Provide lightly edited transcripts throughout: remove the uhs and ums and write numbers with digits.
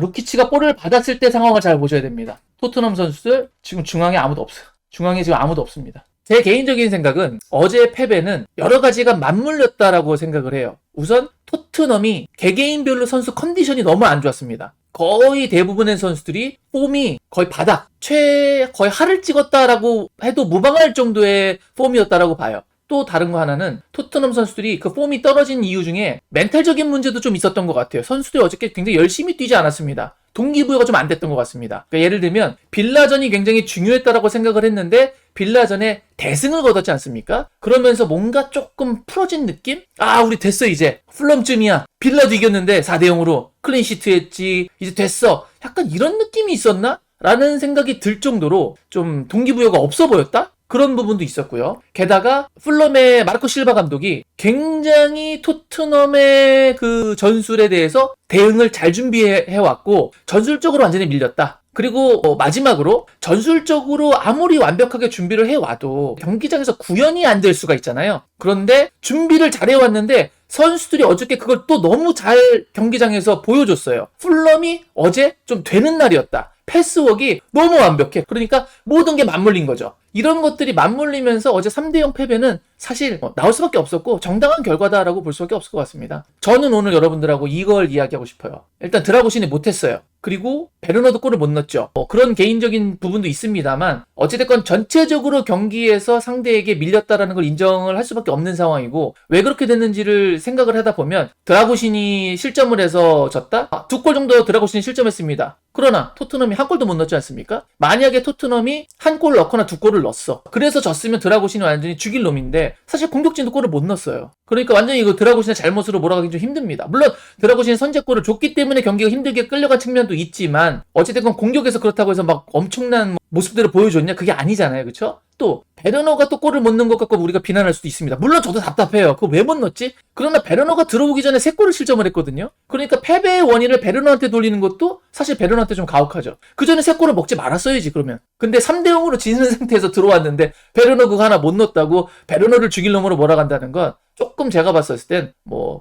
루키치가 볼을 받았을 때 상황을 잘 보셔야 됩니다. 토트넘 선수들 지금 중앙에 아무도 없어요. 중앙에 지금 아무도 없습니다. 제 개인적인 생각은 어제 패배는 여러 가지가 맞물렸다라고 생각을 해요. 우선 토트넘이 개개인별로 선수 컨디션이 너무 안 좋았습니다. 거의 대부분의 선수들이 폼이 거의 바닥, 거의 하를 찍었다라고 해도 무방할 정도의 폼이었다라고 봐요. 또 다른 거 하나는 토트넘 선수들이 그 폼이 떨어진 이유 중에 멘탈적인 문제도 좀 있었던 것 같아요. 선수들이 어저께 굉장히 열심히 뛰지 않았습니다. 동기부여가 좀 안 됐던 것 같습니다. 그러니까 예를 들면 빌라전이 굉장히 중요했다라고 생각을 했는데 빌라전에 대승을 거뒀지 않습니까? 그러면서 뭔가 조금 풀어진 느낌? 아, 우리 됐어 이제. 플럼쯤이야. 빌라도 이겼는데 4대0으로 클린시트 했지. 이제 됐어. 약간 이런 느낌이 있었나? 라는 생각이 들 정도로 좀 동기부여가 없어 보였다? 그런 부분도 있었고요. 게다가 풀럼의 마르코 실바 감독이 굉장히 토트넘의 그 전술에 대해서 대응을 잘 준비해왔고 전술적으로 완전히 밀렸다. 그리고 마지막으로 전술적으로 아무리 완벽하게 준비를 해와도 경기장에서 구현이 안 될 수가 있잖아요. 그런데 준비를 잘해왔는데 선수들이 어저께 그걸 또 너무 잘 경기장에서 보여줬어요. 풀럼이 어제 좀 되는 날이었다. 패스웍이 너무 완벽해. 그러니까 모든 게 맞물린 거죠. 이런 것들이 맞물리면서 어제 3대0 패배는 사실 나올 수밖에 없었고 정당한 결과다라고 볼 수밖에 없을 것 같습니다. 저는 오늘 여러분들하고 이걸 이야기하고 싶어요. 일단 드라구신이 못했어요. 그리고 베르너도 골을 못 넣었죠. 그런 개인적인 부분도 있습니다만 어찌됐건 전체적으로 경기에서 상대에게 밀렸다라는 걸 인정을 할 수밖에 없는 상황이고 왜 그렇게 됐는지를 생각을 하다 보면 드라구신이 실점을 해서 졌다? 2골 정도 드라구신이 실점했습니다. 그러나 토트넘이 한 골도 못 넣지 않습니까? 만약에 토트넘이 한 골 넣거나 2골을 넣었어. 그래서 졌으면 드라구신이 완전히 죽일 놈인데 사실 공격진도 골을 못 넣었어요. 그러니까 완전히 이거 드라구신의 잘못으로 몰아가기 좀 힘듭니다. 물론 드라구신이 선제골을 줬기 때문에 경기가 힘들게 끌려간 측면도 있지만 어찌됐건 공격에서 그렇다고 해서 막 엄청난 모습들을 보여줬냐? 그게 아니잖아요. 그쵸? 또 베르너가 또 골을 못 넣은 것 갖고 우리가 비난할 수도 있습니다. 물론 저도 답답해요. 그거 왜 못 넣었지? 그러나 베르너가 들어오기 전에 3골을 실점을 했거든요. 그러니까 패배의 원인을 베르너한테 돌리는 것도 사실 베르너한테 좀 가혹하죠. 그 전에 3골을 먹지 말았어야지 그러면. 근데 3대0으로 지는 상태에서 들어왔는데 베르너 그거 하나 못 넣었다고 베르너를 죽일 놈으로 몰아간다는 건 조금 제가 봤었을 땐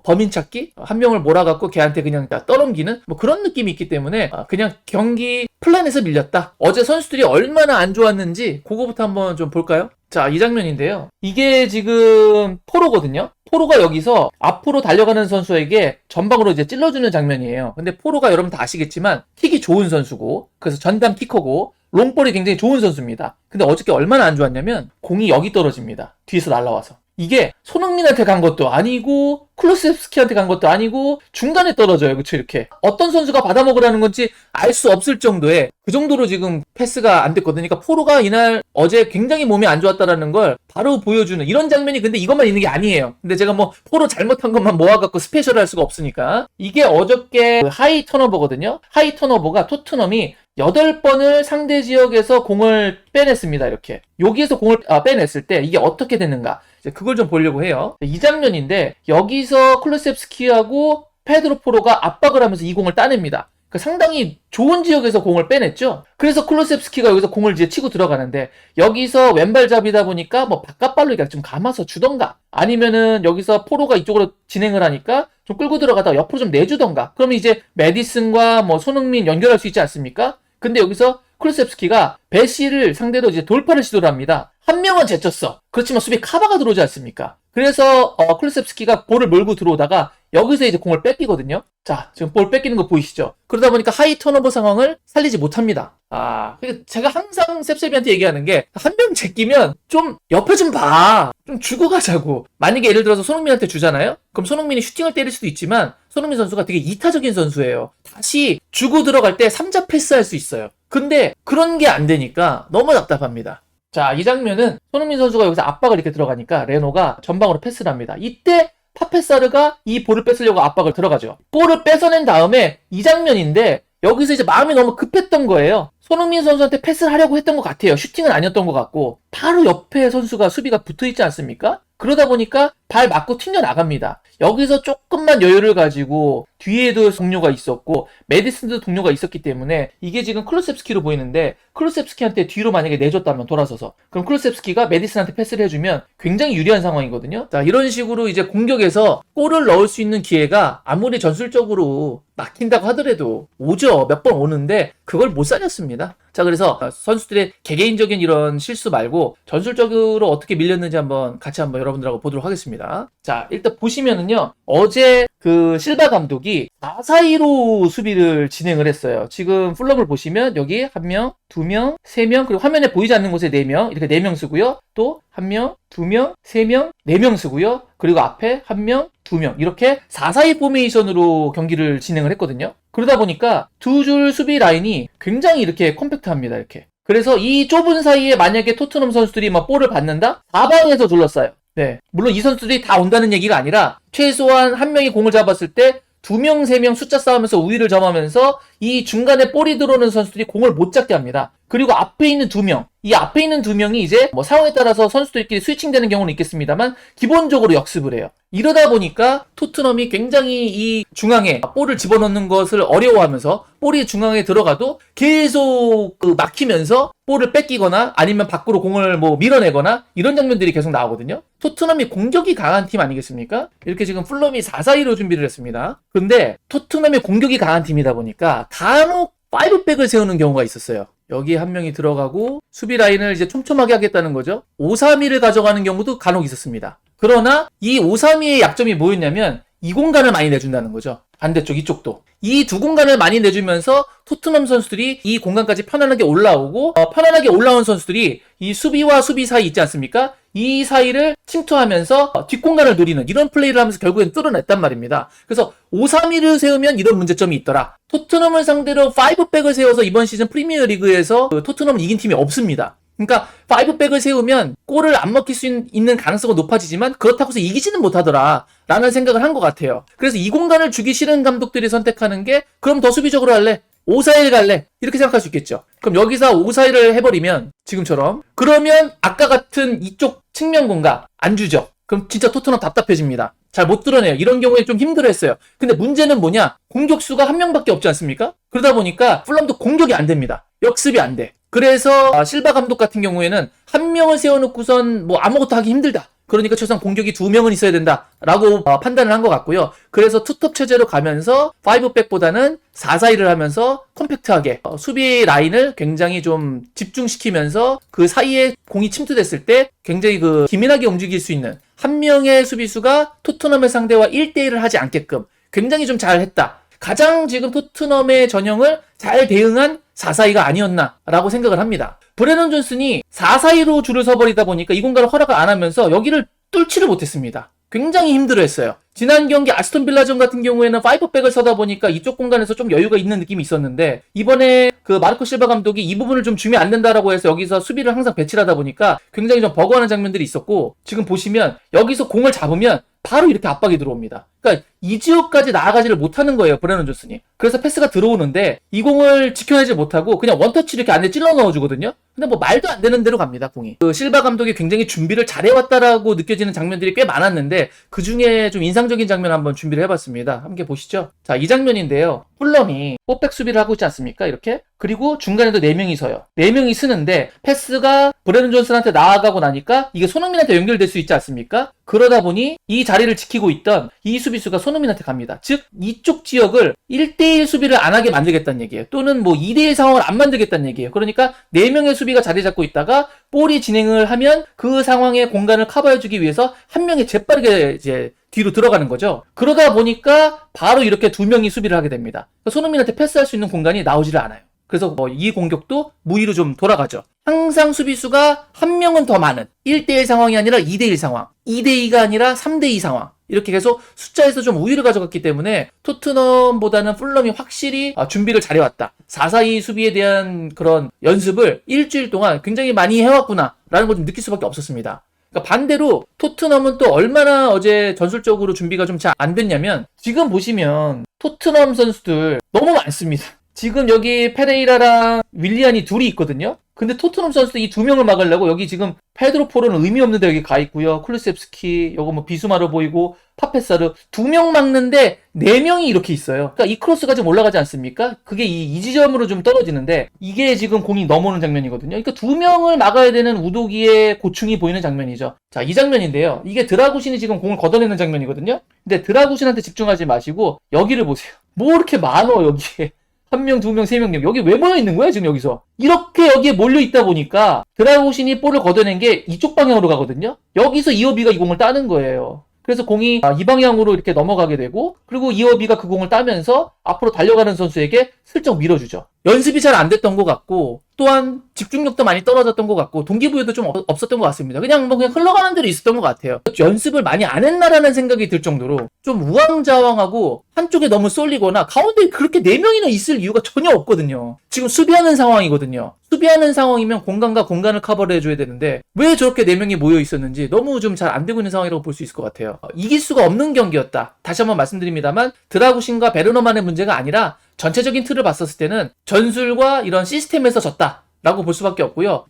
범인 찾기? 한 명을 몰아갖고 걔한테 그냥 다 떠넘기는 그런 느낌이 있기 때문에 그냥 경기 플랜에서 밀렸다. 어제 선수들이 얼마나 안 좋았는지 그거부터 한번 좀 볼까요? 자, 이 장면인데요. 이게 지금 포로거든요. 포로가 여기서 앞으로 달려가는 선수에게 전방으로 이제 찔러주는 장면이에요. 근데 포로가 여러분 다 아시겠지만 킥이 좋은 선수고 그래서 전담 키커고 롱볼이 굉장히 좋은 선수입니다. 근데 어저께 얼마나 안 좋았냐면 공이 여기 떨어집니다. 뒤에서 날아와서. 이게 손흥민한테 간 것도 아니고 클루세프스키한테 간 것도 아니고 중간에 떨어져요. 그쵸? 이렇게 어떤 선수가 받아먹으라는 건지 알 수 없을 정도의 그 정도로 지금 패스가 안 됐거든요. 그러니까 포로가 이날 어제 굉장히 몸이 안 좋았다라는 걸 바로 보여주는 이런 장면이 근데 이것만 있는 게 아니에요. 근데 제가 포로 잘못한 것만 모아갖고 스페셜 할 수가 없으니까 이게 어저께 하이 턴오버거든요. 하이 턴오버가 토트넘이 8번을 상대 지역에서 공을 빼냈습니다. 이렇게 여기에서 공을 빼냈을 때 이게 어떻게 되는가 그걸 좀 보려고 해요. 이 장면인데 여기서 클루셉스키하고 페드로 포로가 압박을 하면서 이 공을 따냅니다. 상당히 좋은 지역에서 공을 빼냈죠. 그래서 클루셉스키가 여기서 공을 이제 치고 들어가는데 여기서 왼발잡이다 보니까 바깥발로 좀 감아서 주던가 아니면은 여기서 포로가 이쪽으로 진행을 하니까 좀 끌고 들어가다가 옆으로 좀 내주던가 그러면 이제 메디슨과 손흥민 연결할 수 있지 않습니까? 근데 여기서 클루셉스키가 베시를 상대로 이제 돌파를 시도를 합니다. 한 명은 제쳤어. 그렇지만 수비 카바가 들어오지 않습니까? 그래서 클루셉스키가 볼을 몰고 들어오다가 여기서 이제 공을 뺏기거든요. 자, 지금 볼 뺏기는 거 보이시죠? 그러다 보니까 하이 턴오버 상황을 살리지 못합니다. 그러니까 제가 항상 셉셉이한테 얘기하는 게 한 명 제끼면 좀 옆에 좀 봐. 좀 주고 가자고. 만약에 예를 들어서 손흥민한테 주잖아요? 그럼 손흥민이 슈팅을 때릴 수도 있지만 손흥민 선수가 되게 이타적인 선수예요. 다시 주고 들어갈 때 3자 패스할 수 있어요. 근데 그런 게 안 되니까 너무 답답합니다. 자, 이 장면은 손흥민 선수가 여기서 압박을 이렇게 들어가니까 레노가 전방으로 패스를 합니다. 이때 파페사르가 이 볼을 뺏으려고 압박을 들어가죠. 볼을 뺏어낸 다음에 이 장면인데 여기서 이제 마음이 너무 급했던 거예요. 손흥민 선수한테 패스를 하려고 했던 것 같아요. 슈팅은 아니었던 것 같고 바로 옆에 선수가 수비가 붙어있지 않습니까? 그러다 보니까 발 맞고 튕겨나갑니다. 여기서 조금만 여유를 가지고 뒤에도 동료가 있었고 메디슨도 동료가 있었기 때문에 이게 지금 클루셉스키로 보이는데, 클루셉스키한테 뒤로 만약에 내줬다면 돌아서서, 그럼 클루셉스키가 메디슨한테 패스를 해주면 굉장히 유리한 상황이거든요. 자, 이런 식으로 이제 공격에서 골을 넣을 수 있는 기회가 아무리 전술적으로 막힌다고 하더라도 오죠. 몇 번 오는데 그걸 못 살렸습니다. 자, 그래서 선수들의 개개인적인 이런 실수 말고 전술적으로 어떻게 밀렸는지 같이 한번 여러분들하고 보도록 하겠습니다. 자, 일단 보시면은요, 어제 그 실바 감독이 4-4-2로 수비를 진행을 했어요. 지금 풀럼을 보시면 여기 1명, 2명, 3명, 그리고 화면에 보이지 않는 곳에 4명, 이렇게 4명 쓰고요. 또 1명, 2명, 3명, 4명 쓰고요. 그리고 앞에 1명, 2명, 이렇게 4-4-2 포메이션으로 경기를 진행을 했거든요. 그러다 보니까 두 줄 수비 라인이 굉장히 이렇게 컴팩트합니다. 이렇게. 그래서 이 좁은 사이에 만약에 토트넘 선수들이 막 볼을 받는다? 사방에서 둘러싸요. 네. 물론 이 선수들이 다 온다는 얘기가 아니라 최소한 한 명이 공을 잡았을 때 2명, 3명 숫자 싸우면서 우위를 점하면서 이 중간에 볼이 들어오는 선수들이 공을 못 잡게 합니다. 그리고 앞에 있는 2명, 이 앞에 있는 2명이 이제 뭐 상황에 따라서 선수들끼리 스위칭되는 경우는 있겠습니다만 기본적으로 역습을 해요. 이러다 보니까 토트넘이 굉장히 이 중앙에 볼을 집어넣는 것을 어려워하면서 볼이 중앙에 들어가도 계속 막히면서 볼을 뺏기거나 아니면 밖으로 공을 뭐 밀어내거나 이런 장면들이 계속 나오거든요. 토트넘이 공격이 강한 팀 아니겠습니까? 이렇게 지금 풀럼이 4-4-2로 준비를 했습니다. 근데 토트넘이 공격이 강한 팀이다 보니까 간혹 5백을 세우는 경우가 있었어요. 여기 한 명이 들어가고 수비 라인을 이제 촘촘하게 하겠다는 거죠. 5-3-2를 가져가는 경우도 간혹 있었습니다. 그러나 이 5-3-2의 약점이 뭐였냐면 이 공간을 많이 내준다는 거죠. 반대쪽 이쪽도. 이 두 공간을 많이 내주면서 토트넘 선수들이 이 공간까지 편안하게 올라오고 편안하게 올라온 선수들이 이 수비와 수비 사이 있지 않습니까? 이 사이를 침투하면서 뒷공간을 노리는 이런 플레이를 하면서 결국엔 뚫어냈단 말입니다. 그래서 5-3-2를 세우면 이런 문제점이 있더라. 토트넘을 상대로 5백을 세워서 이번 시즌 프리미어 리그에서 토트넘을 이긴 팀이 없습니다. 그러니까 5백을 세우면 골을 안 먹힐 수 있는 가능성은 높아지지만 그렇다고 해서 이기지는 못하더라 라는 생각을 한 것 같아요. 그래서 이 공간을 주기 싫은 감독들이 선택하는 게 그럼 더 수비적으로 할래? 5-4-1 갈래? 이렇게 생각할 수 있겠죠. 그럼 여기서 5-4-1을 해버리면 지금처럼 그러면 아까 같은 이쪽 측면 공간 안 주죠. 그럼 진짜 토트넘 답답해집니다. 잘 못 뚫어내요. 이런 경우에 좀 힘들어했어요. 근데 문제는 뭐냐? 공격수가 한 명밖에 없지 않습니까? 그러다 보니까 풀럼도 공격이 안 됩니다. 역습이 안 돼. 그래서 실바 감독 같은 경우에는 한 명을 세워놓고선 뭐 아무것도 하기 힘들다. 그러니까 최소한 공격이 2명은 있어야 된다라고 판단을 한 것 같고요. 그래서 투톱 체제로 가면서 5백보다는 4-4-2를 하면서 컴팩트하게 수비 라인을 굉장히 좀 집중시키면서 그 사이에 공이 침투됐을 때 굉장히 기민하게 움직일 수 있는 한 명의 수비수가 토트넘의 상대와 1대1을 하지 않게끔 굉장히 좀 잘했다. 가장 지금 토트넘의 전형을 잘 대응한 4-4-2가 아니었나라고 생각을 합니다. 브레넌 존슨이 4-4-2로 줄을 서버리다 보니까 이 공간을 허락을 안 하면서 여기를 뚫지를 못했습니다. 굉장히 힘들어했어요. 지난 경기 아스톤 빌라전 같은 경우에는 5백을 서다 보니까 이쪽 공간에서 좀 여유가 있는 느낌이 있었는데 이번에 마르코 실바 감독이 이 부분을 좀 주면 안 된다라고 해서 여기서 수비를 항상 배치를 하다 보니까 굉장히 좀 버거워하는 장면들이 있었고 지금 보시면 여기서 공을 잡으면 바로 이렇게 압박이 들어옵니다. 그러니까 이 지역까지 나아가지를 못하는 거예요, 브레넌 존슨이. 그래서 패스가 들어오는데 이 공을 지켜내지 못하고 그냥 원터치 이렇게 안에 찔러 넣어주거든요. 근데 뭐 말도 안 되는 대로 갑니다, 공이. 실바 감독이 굉장히 준비를 잘해왔다라고 느껴지는 장면들이 꽤 많았는데 그 중에 좀 인상적인 장면 한번 준비를 해봤습니다. 함께 보시죠. 자, 이 장면인데요. 풀럼이 뽀백 수비를 하고 있지 않습니까? 이렇게. 그리고 중간에도 4명이 서요. 4명이 쓰는데 패스가 브레넌 존슨한테 나아가고 나니까 이게 손흥민한테 연결될 수 있지 않습니까? 그러다 보니 이 자리를 지키고 있던 이 수비수가 손흥민한테 갑니다. 즉 이쪽 지역을 1대1 수비를 안 하게 만들겠다는 얘기예요. 또는 뭐 2대1 상황을 안 만들겠다는 얘기예요. 그러니까 4명의 수비가 자리 잡고 있다가 볼이 진행을 하면 그 상황의 공간을 커버해주기 위해서 한 명이 재빠르게 이제 뒤로 들어가는 거죠. 그러다 보니까 바로 이렇게 2명이 수비를 하게 됩니다. 손흥민한테 패스할 수 있는 공간이 나오지를 않아요. 그래서 이 공격도 무위로 좀 돌아가죠. 항상 수비수가 한 명은 더 많은 1대1 상황이 아니라 2대1 상황, 2대2가 아니라 3대2 상황, 이렇게 계속 숫자에서 좀 우위를 가져갔기 때문에 토트넘보다는 풀럼이 확실히 준비를 잘해왔다. 4-4-2 수비에 대한 그런 연습을 일주일 동안 굉장히 많이 해왔구나 라는 걸 좀 느낄 수밖에 없었습니다. 그러니까 반대로 토트넘은 또 얼마나 어제 전술적으로 준비가 좀 잘 안 됐냐면 지금 보시면 토트넘 선수들 너무 많습니다. 지금 여기 페레이라랑 윌리안이 둘이 있거든요. 근데 토트넘 선수도 이 두 명을 막으려고 여기 지금 페드로 포로는 의미 없는데 여기 가 있고요. 쿨루셉스키, 요거 뭐 비수마르 보이고 파페사르 두 명 막는데 네 명이 이렇게 있어요. 그러니까 이 크로스가 좀 올라가지 않습니까? 그게 이 지점으로 좀 떨어지는데 이게 지금 공이 넘어오는 장면이거든요. 그러니까 두 명을 막아야 되는 우도기의 고충이 보이는 장면이죠. 자, 이 장면인데요. 이게 드라구신이 지금 공을 걷어내는 장면이거든요. 근데 드라구신한테 집중하지 마시고 여기를 보세요. 뭐 이렇게 많어 여기에. 한 명, 두 명, 세 명, 여기 왜 모여 있는 거야, 지금 여기서? 이렇게 여기에 몰려 있다 보니까 드라고신이 볼을 걷어낸 게 이쪽 방향으로 가거든요? 여기서 이어비가 이 공을 따는 거예요. 그래서 공이 이 방향으로 이렇게 넘어가게 되고, 그리고 이어비가 그 공을 따면서 앞으로 달려가는 선수에게 슬쩍 밀어주죠. 연습이 잘 안 됐던 것 같고, 또한 집중력도 많이 떨어졌던 것 같고, 동기부여도 좀 없었던 것 같습니다. 그냥 흘러가는 대로 있었던 것 같아요. 연습을 많이 안 했나라는 생각이 들 정도로 좀 우왕좌왕하고 한쪽에 너무 쏠리거나 가운데 그렇게 4명이나 있을 이유가 전혀 없거든요. 지금 수비하는 상황이거든요. 수비하는 상황이면 공간과 공간을 커버를 해줘야 되는데 왜 저렇게 4명이 모여 있었는지 너무 좀 잘 안 되고 있는 상황이라고 볼 수 있을 것 같아요. 이길 수가 없는 경기였다. 다시 한번 말씀드립니다만 드라구신과 베르너만의 문제가 아니라 전체적인 틀을 봤었을 때는 전술과 이런 시스템에서 졌다 라고 볼 수밖에 없고요.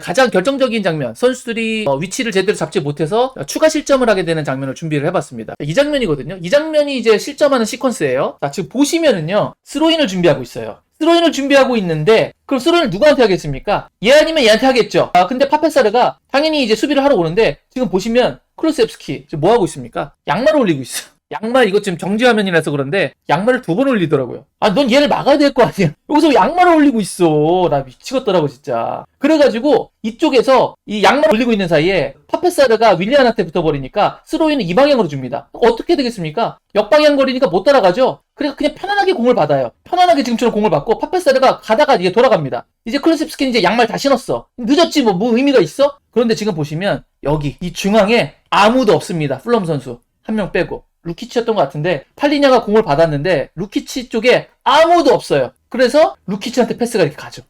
가장 결정적인 장면, 선수들이 위치를 제대로 잡지 못해서 추가 실점을 하게 되는 장면을 준비를 해봤습니다. 이 장면이거든요. 이 장면이 이제 실점하는 시퀀스예요. 자, 지금 보시면은요, 스로인을 준비하고 있어요. 스로인을 준비하고 있는데 그럼 스로인을 누구한테 하겠습니까? 얘 아니면 얘한테 하겠죠. 근데 파페사르가 당연히 이제 수비를 하러 오는데 지금 보시면 클루셉스키 지금 뭐 하고 있습니까? 양말을 올리고 있어. 양말 이거 지금 정지화면이라서 그런데 양말을 2번 올리더라고요. 넌 얘를 막아야 될 거 아니야. 여기서 양말을 올리고 있어. 나 미치겠더라고 진짜. 그래가지고 이쪽에서 이 양말 올리고 있는 사이에 파페사르가 윌리안한테 붙어버리니까 스로이는 이 방향으로 줍니다. 어떻게 되겠습니까? 역방향 거리니까 못 따라가죠. 그래서 그냥 편안하게 공을 받아요. 편안하게 지금처럼 공을 받고 파페사르가 가다가 이게 돌아갑니다. 이제 클루셉스키는 이제 양말 다 신었어. 늦었지 뭐 의미가 있어? 그런데 지금 보시면 여기 이 중앙에 아무도 없습니다. 풀럼 선수 한 명 빼고. 루키치였던 것 같은데 팔리냐가 공을 받았는데 루키치 쪽에 아무도 없어요. 그래서 루키치한테 패스가 이렇게 가죠.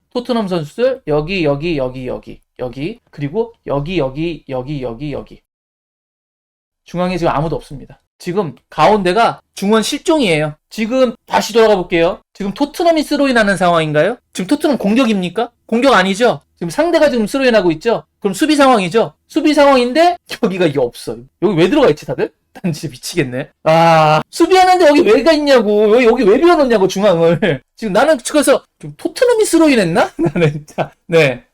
토트넘 선수들 여기 그리고 여기 중앙에 지금 아무도 없습니다. 지금 가운데가 중원 실종이에요. 지금 다시 돌아가 볼게요. 지금 토트넘이 스로인하는 상황인가요? 지금 토트넘 공격입니까? 공격 아니죠? 지금 상대가 지금 스로인하고 있죠? 그럼 수비 상황이죠? 수비 상황인데 여기가 이게 없어. 여기 왜 들어가 있지 다들? 난 진짜 미치겠네. 수비하는데 여기 왜가 있냐고. 여기 왜 비워놓냐고 중앙을. 지금 나는 그래서 좀 토트넘이 스로인했나? 나는 진짜. 네.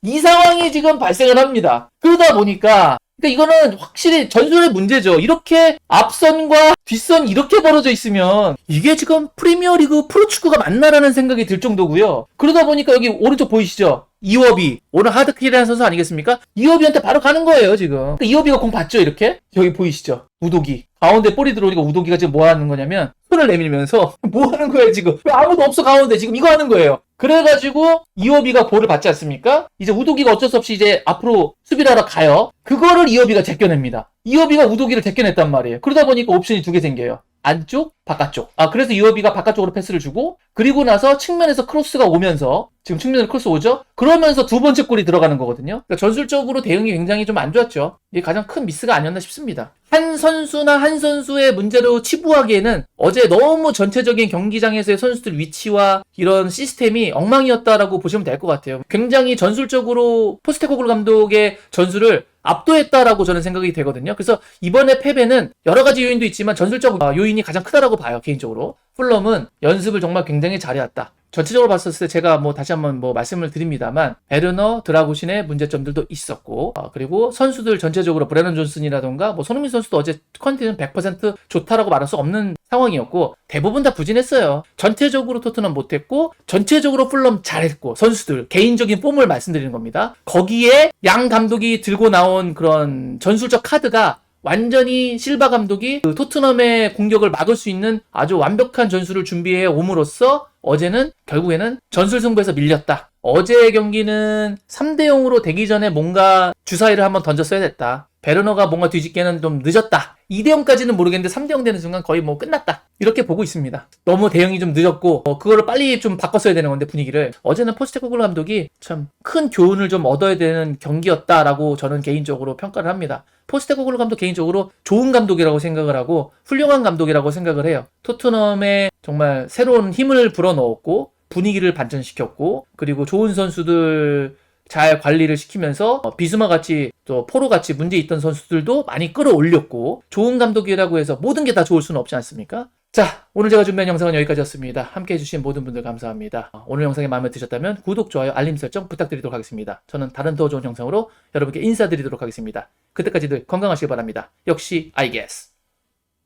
이 상황이 지금 발생을 합니다. 그러다 보니까 그러니까 이거는 확실히 전술의 문제죠. 이렇게 앞선과 뒷선 이렇게 벌어져 있으면 이게 지금 프리미어리그 프로축구가 맞나라는 생각이 들 정도고요. 그러다 보니까 여기 오른쪽 보이시죠? 이워비 오늘 하드킬이라는 선수 아니겠습니까? 이워비한테 바로 가는 거예요 지금. 그러니까 이워비가 공 봤죠 이렇게? 여기 보이시죠? 우도기 가운데 볼이 들어오니까 우도기가 지금 뭐 하는 거냐면 손을 내밀면서 뭐 하는 거예요 지금? 왜 아무도 없어 가운데 지금 이거 하는 거예요. 그래가지고 이워비가 볼을 받지 않습니까? 이제 우도기가 어쩔 수 없이 이제 앞으로 수비를 하러 가요. 그거를 이워비가 제껴냅니다. 이워비가 우도기를 제껴냈단 말이에요. 그러다 보니까 옵션이 2개 생겨요. 안쪽, 바깥쪽. 그래서 이워비가 바깥쪽으로 패스를 주고 그리고 나서 측면에서 크로스가 오면서 지금 측면으로 크로스 오죠? 그러면서 두 번째 골이 들어가는 거거든요. 그러니까 전술적으로 대응이 굉장히 좀 안 좋았죠. 이게 가장 큰 미스가 아니었나 싶습니다. 한 선수나 한 선수의 문제로 치부하기에는 어제 너무 전체적인 경기장에서의 선수들 위치와 이런 시스템이 엉망이었다라고 보시면 될 것 같아요. 굉장히 전술적으로 포스테코글루 감독의 전술을 압도했다라고 저는 생각이 되거든요. 그래서 이번에 패배는 여러 가지 요인도 있지만 전술적 요인이 가장 크다라고 봐요, 개인적으로. 풀럼은 연습을 정말 굉장히 잘해왔다. 전체적으로 봤었을 때 제가 다시 한번 말씀을 드립니다만 베르너, 드라구신의 문제점들도 있었고 그리고 선수들 전체적으로 브레넌 존슨이라던가 손흥민 선수도 어제 컨디션 100% 좋다라고 말할 수 없는 상황이었고 대부분 다 부진했어요. 전체적으로 토트넘 못했고 전체적으로 풀럼 잘했고 선수들 개인적인 폼을 말씀드리는 겁니다. 거기에 양 감독이 들고 나온 그런 전술적 카드가 완전히 실바 감독이 토트넘의 공격을 막을 수 있는 아주 완벽한 전술을 준비해 옴으로써 어제는 결국에는 전술 승부에서 밀렸다. 어제의 경기는 3대0으로 되기 전에 뭔가 주사위를 한번 던졌어야 됐다. 베르너가 뭔가 뒤집기에는 좀 늦었다. 2대0까지는 모르겠는데 3대0 되는 순간 거의 끝났다. 이렇게 보고 있습니다. 너무 대응이 좀 늦었고 그거를 빨리 좀 바꿨어야 되는 건데 분위기를. 어제는 포스테코글루 감독이 참 큰 교훈을 좀 얻어야 되는 경기였다라고 저는 개인적으로 평가를 합니다. 포스테코글루 감독 개인적으로 좋은 감독이라고 생각을 하고 훌륭한 감독이라고 생각을 해요. 토트넘에 정말 새로운 힘을 불어넣었고 분위기를 반전시켰고 그리고 좋은 선수들 잘 관리를 시키면서 비스마 같이 또 포로 같이 문제 있던 선수들도 많이 끌어올렸고 좋은 감독이라고 해서 모든 게 다 좋을 수는 없지 않습니까? 자, 오늘 제가 준비한 영상은 여기까지였습니다. 함께 해주신 모든 분들 감사합니다. 오늘 영상이 마음에 드셨다면 구독, 좋아요, 알림 설정 부탁드리도록 하겠습니다. 저는 다른 더 좋은 영상으로 여러분께 인사드리도록 하겠습니다. 그때까지들 건강하시기 바랍니다. 역시 I guess.